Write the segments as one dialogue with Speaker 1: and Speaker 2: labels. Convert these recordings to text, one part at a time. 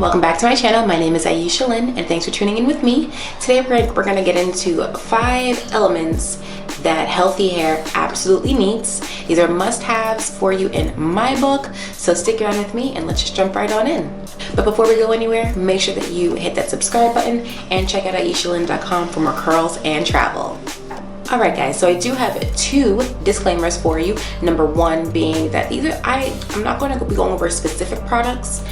Speaker 1: Welcome back to my channel. My name is Iesha Lynn and thanks for tuning in with me. Today we're going to get into 5 elements that healthy hair absolutely needs. These are must-haves for you in my book, so stick around with me and let's just jump right on in. But before we go anywhere, make sure that you hit that subscribe button and check out IeshaLynn.com for more curls and travel. Alright guys, so I do have 2 disclaimers for you. Number 1 being that I'm not going to be going over specific products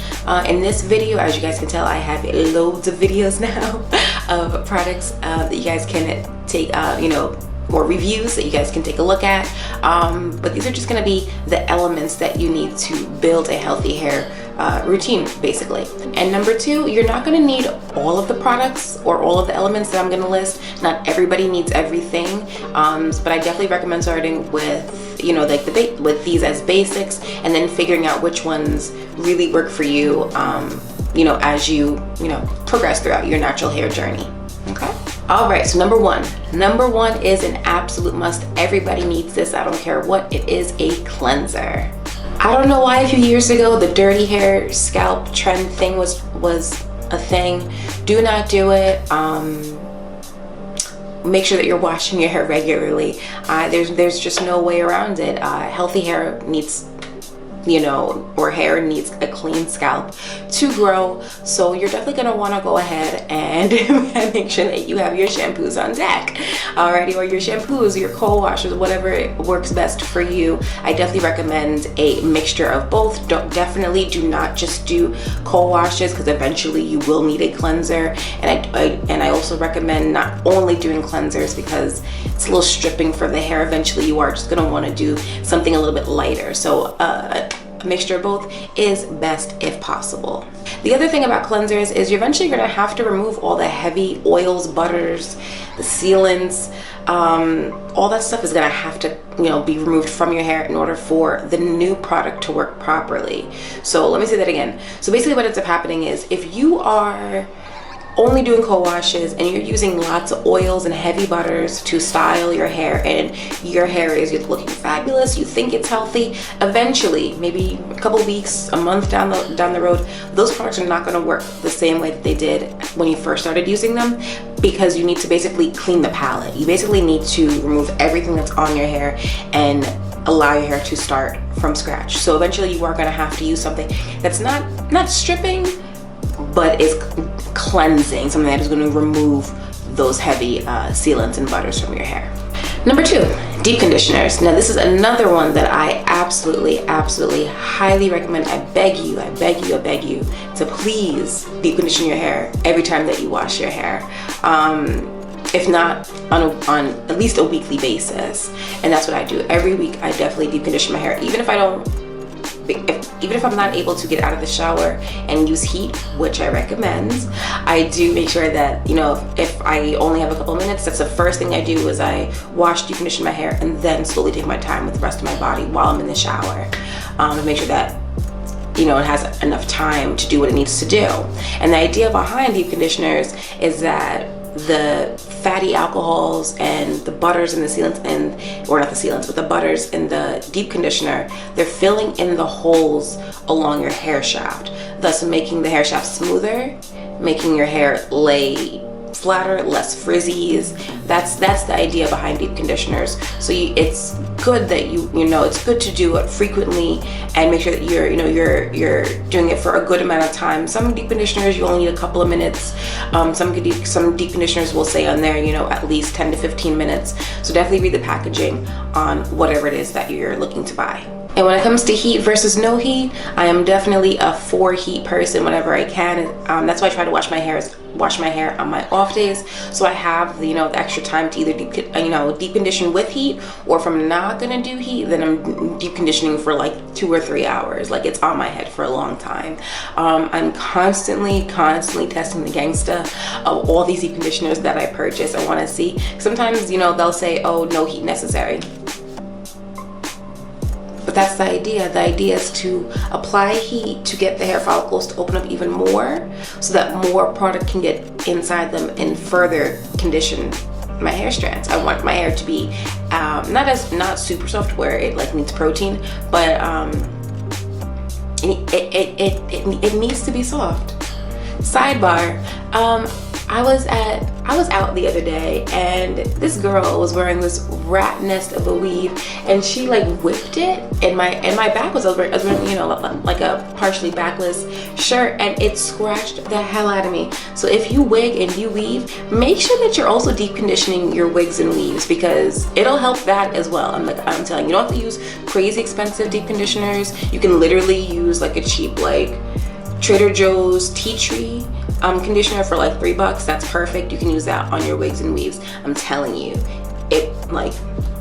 Speaker 1: in this video. As you guys can tell, I have loads of videos now of products that you guys can take, or reviews that you guys can take a look at. But these are just going to be the elements that you need to build a healthy hair routine, basically. And number 2, you're not going to need all of the products or all of the elements that I'm going to list. Not everybody needs everything, but I definitely recommend starting with, with these as basics, and then figuring out which ones really work for you, as you progress throughout your natural hair journey. Okay. All right, so number one is an absolute must. Everybody needs this. I don't care what it is, a cleanser. I don't know why a few years ago the dirty hair scalp trend thing was a thing. Do not do it. Make sure that you're washing your hair regularly. There's just no way around it. Healthy hair needs, hair needs a clean scalp to grow. So you're definitely gonna wanna go ahead and make sure that you have your shampoos on deck, alrighty, or your shampoos, your co-washers, whatever works best for you. I definitely recommend a mixture of both. Definitely do not just do co-washes, because eventually you will need a cleanser. And I also recommend not only doing cleansers because it's a little stripping for the hair. Eventually you are just gonna wanna do something a little bit lighter. So a mixture of both is best if possible. The other thing about cleansers is you're eventually going to have to remove all the heavy oils, butters, the sealants. All that stuff is going to have to be removed from your hair in order for the new product to work properly. So let me say that again. So basically what ends up happening is if you are only doing co-washes and you're using lots of oils and heavy butters to style your hair, and your hair is looking fabulous, you think it's healthy, eventually, maybe a couple weeks, a month down the road, those products are not going to work the same way that they did when you first started using them, because you need to basically clean the palette. You basically need to remove everything that's on your hair and allow your hair to start from scratch. So eventually you are going to have to use something that's not stripping, but is cleansing, something that is going to remove those heavy sealants and butters from your hair. Number 2, deep conditioners. Now this is another one that I absolutely highly recommend. I beg you to please deep condition your hair every time that you wash your hair. If not on at least a weekly basis. And that's what I do. Every week I definitely deep condition my hair, even if I'm not able to get out of the shower and use heat, which I recommend. I do make sure that, if I only have a couple minutes, that's the first thing I do is I wash, deep condition my hair, and then slowly take my time with the rest of my body while I'm in the shower, to make sure that it has enough time to do what it needs to do. And the idea behind deep conditioners is that the fatty alcohols and the butters and the sealants, or not the sealants, but the butters in the deep conditioner, they're filling in the holes along your hair shaft, thus making the hair shaft smoother, making your hair lay flatter, less frizzies. That's the idea behind deep conditioners. So it's good that it's good to do it frequently and make sure that you're doing it for a good amount of time. Some deep conditioners you only need a couple of minutes. Some deep conditioners will say on there at least 10 to 15 minutes. So definitely read the packaging on whatever it is that you're looking to buy. And when it comes to heat versus no heat, I am definitely a 4 heat person whenever I can. That's why I try to wash my hair on my off days, so I have the extra time to either deep condition with heat, or if I'm not gonna do heat, then I'm deep conditioning for like 2 or 3 hours. Like, it's on my head for a long time. I'm constantly testing the gangsta of all these deep conditioners that I purchase. I want to see. Sometimes they'll say, oh, no heat necessary. But that's the idea. The idea is to apply heat to get the hair follicles to open up even more, so that more product can get inside them and further condition my hair strands. I want my hair to be not super soft where it like needs protein, but it needs to be soft. Sidebar, I was out the other day and this girl was wearing this rat nest of a weave, and she like whipped it, and my back was over, you know, like a partially backless shirt, and it scratched the hell out of me. So if you wig and you weave, make sure that you're also deep conditioning your wigs and weaves, because it'll help that as well. I'm telling you, you don't have to use crazy expensive deep conditioners. You can literally use like a cheap like Trader Joe's tea tree conditioner for like $3. That's perfect. You can use that on your wigs and weaves. I'm telling you, it like,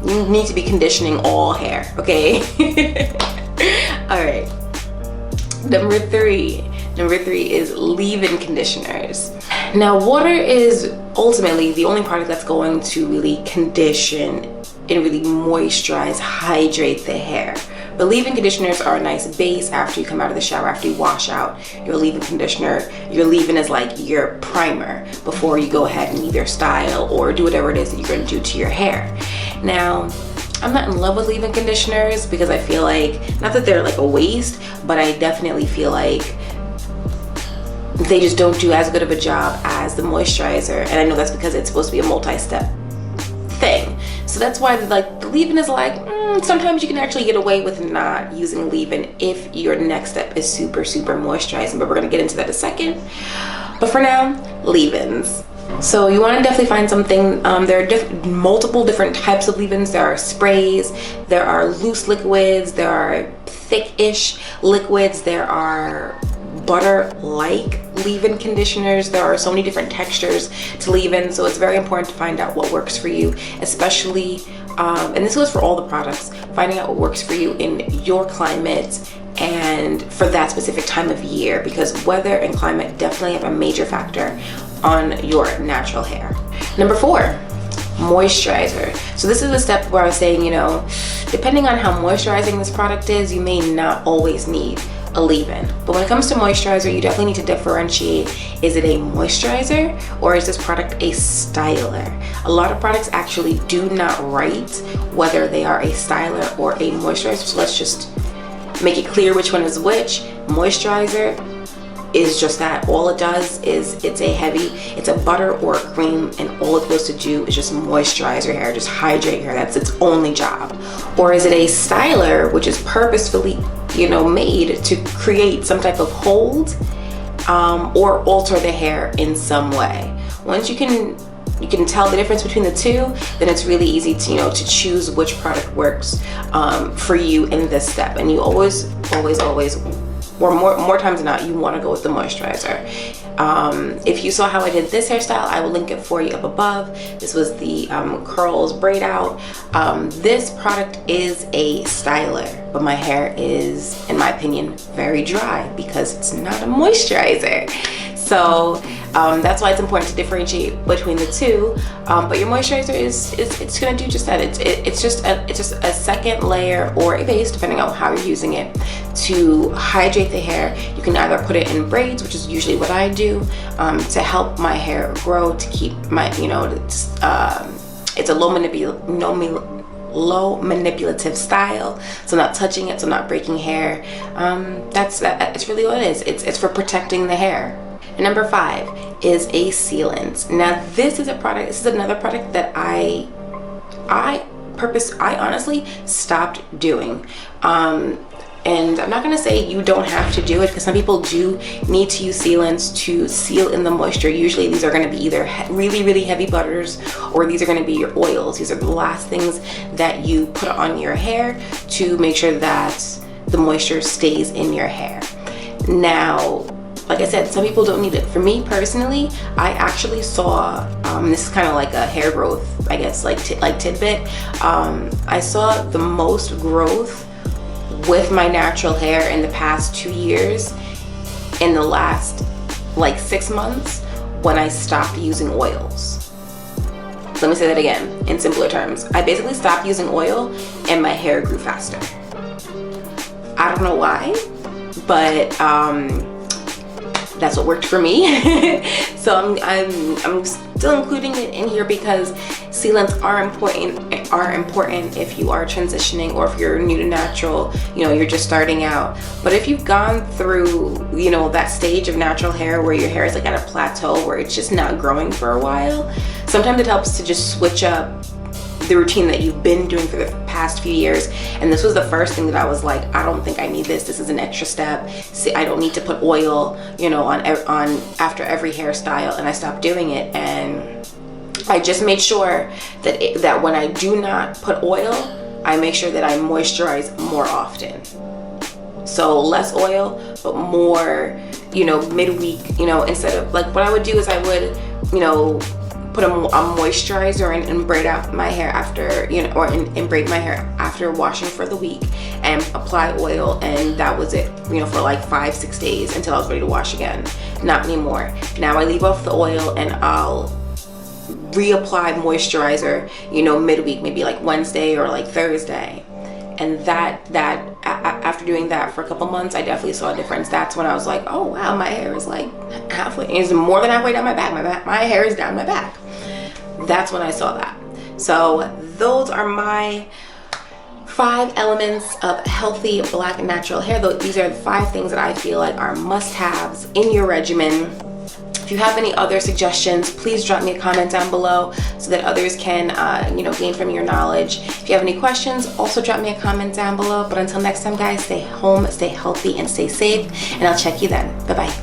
Speaker 1: you need to be conditioning all hair, okay? All right, number three is leave-in conditioners. Now, water is ultimately the only product that's going to really condition and really moisturize, hydrate the hair. But leave-in conditioners are a nice base after you come out of the shower, after you wash out your leave-in conditioner. Your leave-in is like your primer before you go ahead and either style or do whatever it is that you're going to do to your hair. Now, I'm not in love with leave-in conditioners because I feel like, not that they're like a waste, but I definitely feel like they just don't do as good of a job as the moisturizer. And I know that's because it's supposed to be a multi-step thing. So that's why like the leave-in is like, sometimes you can actually get away with not using leave-in if your next step is super moisturizing, but we're gonna get into that in a second. But for now, leave-ins. So you want to definitely find something, there are multiple different types of leave-ins. There are sprays, there are loose liquids, there are thick-ish liquids, there are butter-like leave-in conditioners. There are so many different textures to leave-in, so it's very important to find out what works for you, especially, and this goes for all the products, finding out what works for you in your climate and for that specific time of year, because weather and climate definitely have a major factor on your natural hair. Number 4, moisturizer. So this is the step where I was saying, you know, depending on how moisturizing this product is, you may not always need a leave-in. But when it comes to moisturizer, you definitely need to differentiate, is it a moisturizer or is this product a styler? A lot of products actually do not write whether they are a styler or a moisturizer, so let's just make it clear which one is which. Moisturizer is just that. All it does is it's a butter or a cream, and all it's supposed to do is just moisturize your hair, just hydrate your hair. That's its only job. Or is it a styler, which is purposefully, you know, made to create some type of hold or alter the hair in some way? Once you can tell the difference between the two, then it's really easy to, you know, to choose which product works for you in this step. And you always, or more times than not, you want to go with the moisturizer. If you saw how I did this hairstyle, I will link it for you up above. This was the curls braid out. This product is a styler, but my hair is, in my opinion, very dry because it's not a moisturizer. So that's why it's important to differentiate between the two. But your moisturizer it's gonna do just that. It's just a second layer or a base, depending on how you're using it, to hydrate the hair. You can either put it in braids, which is usually what I do, to help my hair grow, to keep my, you know, it's a low manipulative style, so not touching it, so not breaking hair. That's really what it is. It's for protecting the hair. And number 5 is a sealant. Now this is another product that I honestly stopped doing. And I'm not gonna say you don't have to do it, because some people do need to use sealants to seal in the moisture. Usually these are gonna be either really heavy butters, or these are gonna be your oils. These are the last things that you put on your hair to make sure that the moisture stays in your hair. Now, like I said, some people don't need it. For me personally, I actually saw, this is kind of like a hair growth, I guess, like tidbit. I saw the most growth with my natural hair in the past 2 years, in the last like 6 months, when I stopped using oils. So let me say that again in simpler terms. I basically stopped using oil and my hair grew faster. I don't know why, but that's what worked for me. So I'm still including it in here because sealants are important if you are transitioning or if you're new to natural, you know, you're just starting out. But if you've gone through, you know, that stage of natural hair where your hair is like at a plateau where it's just not growing for a while, sometimes it helps to just switch up the routine that you've been doing for the past few years. And this was the first thing that I was like, I don't think I need this. This is an extra step. See, I don't need to put oil, you know, on after every hairstyle, and I stopped doing it. And I just made sure that when I do not put oil, I make sure that I moisturize more often. So less oil, but more, you know, midweek, you know, instead of like what I would do is I would, you know, put a moisturizer and braid out my hair after, you know, or and braid my hair after washing for the week and apply oil, and that was it, you know, for like 5-6 days until I was ready to wash again. Not anymore. Now I leave off the oil and I'll reapply moisturizer, you know, midweek, maybe like Wednesday or like Thursday. And that after doing that for a couple months, I definitely saw a difference. That's when I was like, oh wow, my hair is like halfway, it's more than halfway down my back. My hair is down my back. That's when I saw that. So those are my 5 elements of healthy black natural hair. These are the 5 things that I feel like are must-haves in your regimen. If you have any other suggestions, please drop me a comment down below so that others can, you know, gain from your knowledge. If you have any questions, also drop me a comment down below. But until next time, guys, stay home, stay healthy, and stay safe. And I'll check you then. Bye-bye.